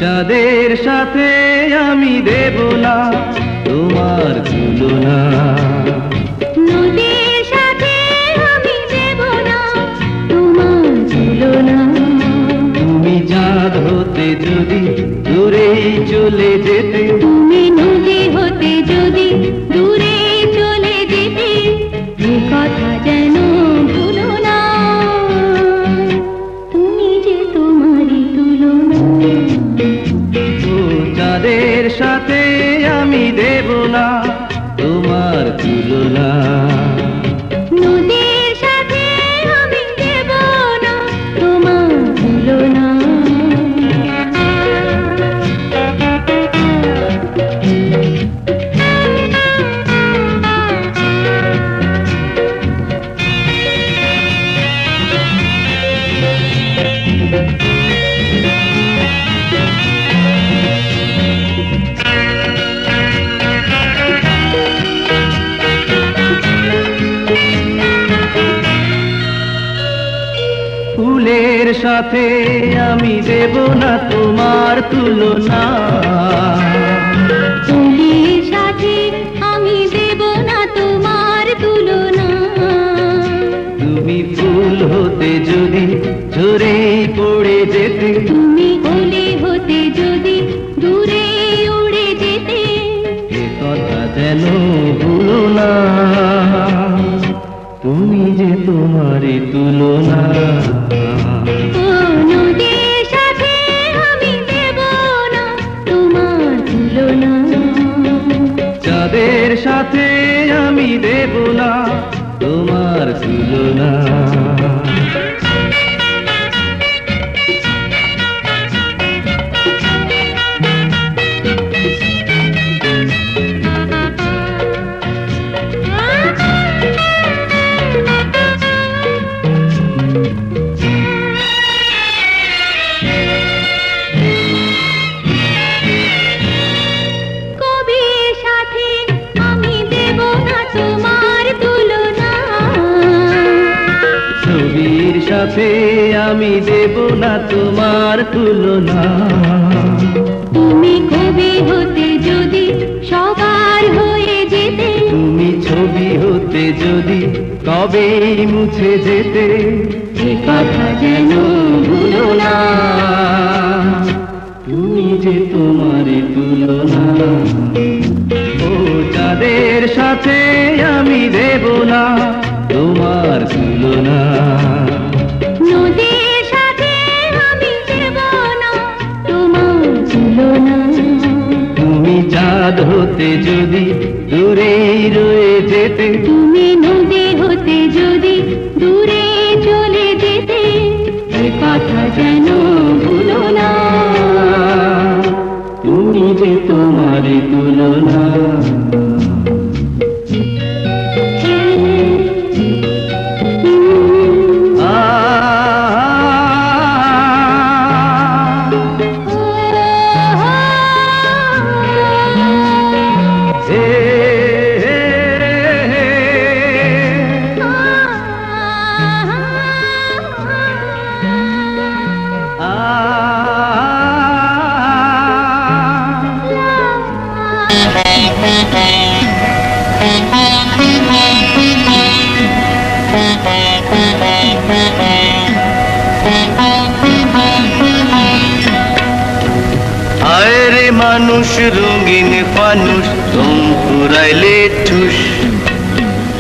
চাঁদের সাথে আমি দেব না তোমার তুলনা, নদীর সাথে আমি দেব না তোমার তুলনা। তুমি চাঁদ হতে যদি দূরে চলে যেতে, তুমি নদী হতে যদি দূরে চলে যেতে, এ কথা যেন ভুলো না, তুমি যে তোমারই তুলনা। চাঁদের সাথে আমি দেব না তোমার তুলনা, নদীর সাথে আমি দেব না তোমার তুলনা। ফুলের সাথে আমি দেব না তোমার তুলনা, ফুলের সাথে আমি দেব না তোমার তুলনা। তুমি ফুল হতে যদি ঝরে পড়ে যেতে, তুমি ওলে হতে যদি দূরে উড়ে যেতে, এ কথা যেন ভুলো না, তুমি যে তোমারই তুলনা। ও নদীর সাথে আমি দেব না তোমার তুলনা, চাঁদের সাথে আমি দেব না তোমার তুলনা। কবির সাথে আমি দেব না তোমার তুলনা, ছবির সাথে আমি দেব না তোমার তুলনা। তুমি কবি হতে যদি সবার হয়ে যেতে, তুমি ছবি হতে যদি কবে মুছে যেতে, এ কথা যেন ভুলো না, তুমি যে তোমারই তুলনা। ও চাঁদের সাথে আমি দেব না তোমার তুলনা, নদীর সাথে আমি দেব না তোমার তুলনা। তুমি চাঁদ হতে যদি দূরে রয়ে যেতে, তুমি নদী হতে যদি দূরে চলে যেতে, এ কথা যেন ভুলো না, তুমি যে তোমারই তুলনা। আরে মানুষ রঙিন ফানুষ রং পুরাইলে ঠুস,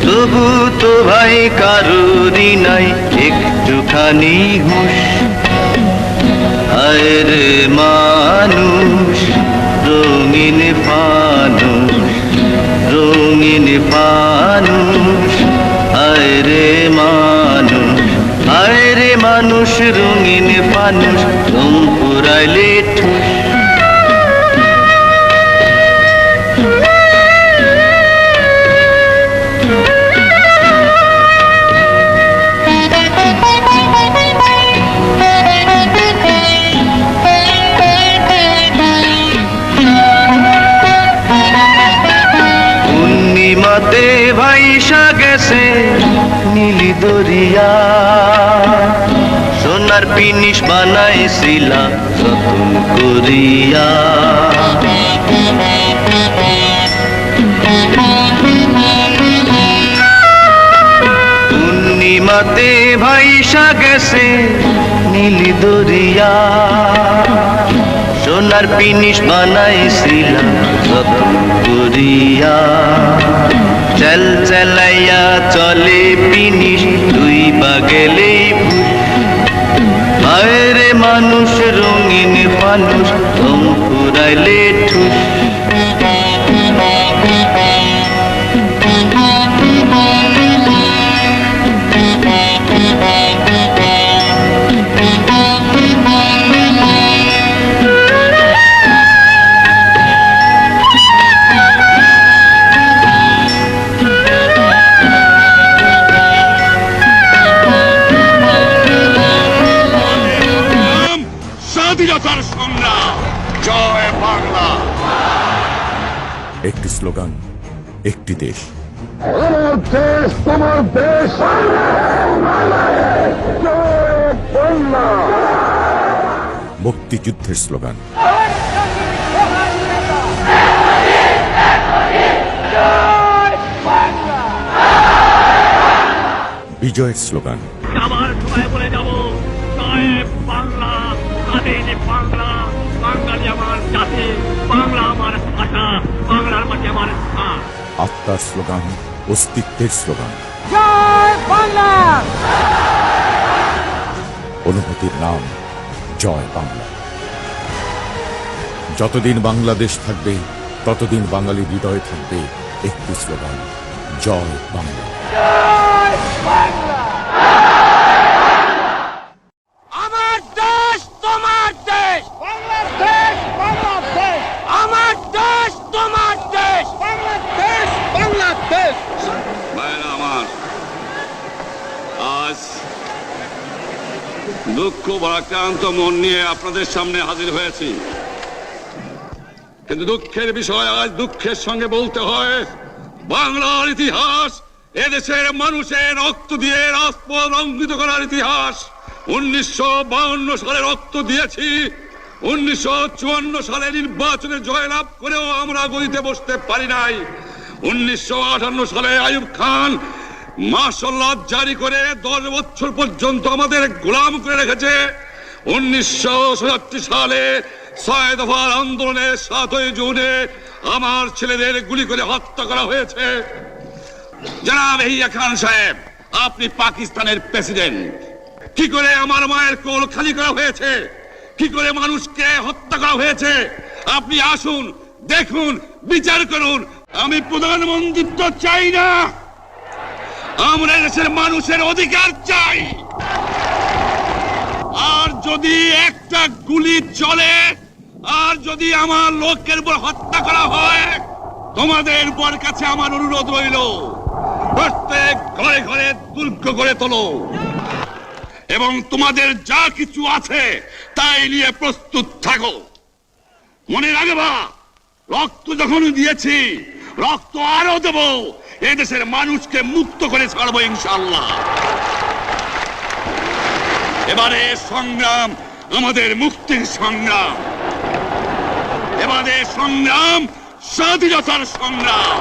তবু তো ভাই কারোরই নাই একটুখানি হুঁশ। আরে মানুষ রঙিন ফানুষ, রঙিন ফানুষ, আরে মানুষ। পূর্ণিমাতে ভাইসা গেছে নীলি দরিয়া, সোনার পিনিশ বানাইছিলাম যতন করিয়া। পূর্ণিমাতে ভাইসা গেছে নীলি দরিয়া, সোনার পিনিশ বানাইছিলাম যতন করিয়া। চেল চেলাইয়া চলে পিনিশ দুই বাগেলেই বাইরে মানুষ রঙিন মানুষ রং ফুরাইলে ঠুস। স্বাধীনতার সংগ্রাম, জয় বাংলা। একটি স্লোগান, একটি দেশ। আমার দেশ তোমার দেশ, জয় বাংলা। মুক্তিযুদ্ধের স্লোগান, বিজয়ের স্লোগান, আমার সবাই বলে যাব জয় বাংলা, স্বাধীন বাংলা। বাঙালি আমার জাতি, বাংলা আমার ভাষা, বাংলার মাঝে আমার স্থান। আত্মার স্লোগান, অস্তিত্বের স্লোগান, জয় বাংলা। অনুভূতির নাম জয় বাংলা। যতদিন বাংলাদেশ থাকবে ততদিন বাঙালি হৃদয়ে থাকবে একটি স্লোগান, জয় বাংলা। আমার দেশ তোমার দেশ, বাংলাদেশ বাংলাদেশ। আমার দেশ তোমার দেশ, বাংলাদেশ বাংলাদেশ। ভাইরা আমার, আজ দুঃখ ভারাক্রান্ত মন নিয়ে আপনাদের সামনে হাজির হয়েছি, কিন্তু দুঃখের বিষয় আজ দুঃখের সঙ্গে বলতে হয়, বাংলার ইতিহাস এদেশের মানুষের রক্ত দিয়ে রাজপথ অঙ্কিত করার ইতিহাস। 1952 সালে রক্ত দিয়েছি, 1954 সালে নির্বাচনে জয়লাভ করেও আমরা গদিতে বসতে পারি নাই। 1958 সালে আইয়ুব খান মার্শাল ল জারি করে 10 বছর পর্যন্ত আমাদের গোলাম করে রেখেছে। 1967 সালে 6 দফার আন্দোলনের 7ই জুনে আমার ছেলেদের গুলি করে হত্যা করা হয়েছে। জনাব ইয়াহিয়া খান সাহেব, আপনি পাকিস্তানের প্রেসিডেন্ট, কি করে আমার মায়ের কোল খালি করা হয়েছে, কি করে মানুষকে হত্যা করা হয়েছে, আপনি আসুন, দেখুন, বিচার করুন। আমি প্রধানমন্ত্রিত্ব চাই না, আমরা দেশের মানুষের অধিকার চাই। আর যদি একটা গুলি চলে, আর যদি আমার লোকের উপর হত্যা করা হয়, তোমাদের উপর কাছে আমার অনুরোধ রইল, প্রত্যেক ঘরে ঘরে দুর্গ করে তোলো এবং তোমাদের যা কিছু আছে তাই নিয়ে প্রস্তুত থাকো। মনে রাখবা, রক্ত যখন দিয়েছি, রক্ত আরো দেব, এদেশের মানুষকে মুক্ত করে ছাড়বো ইনশাআল্লাহ। এবারে সংগ্রাম আমাদের মুক্তির সংগ্রাম, এবারে সংগ্রাম স্বাধীনতার সংগ্রাম।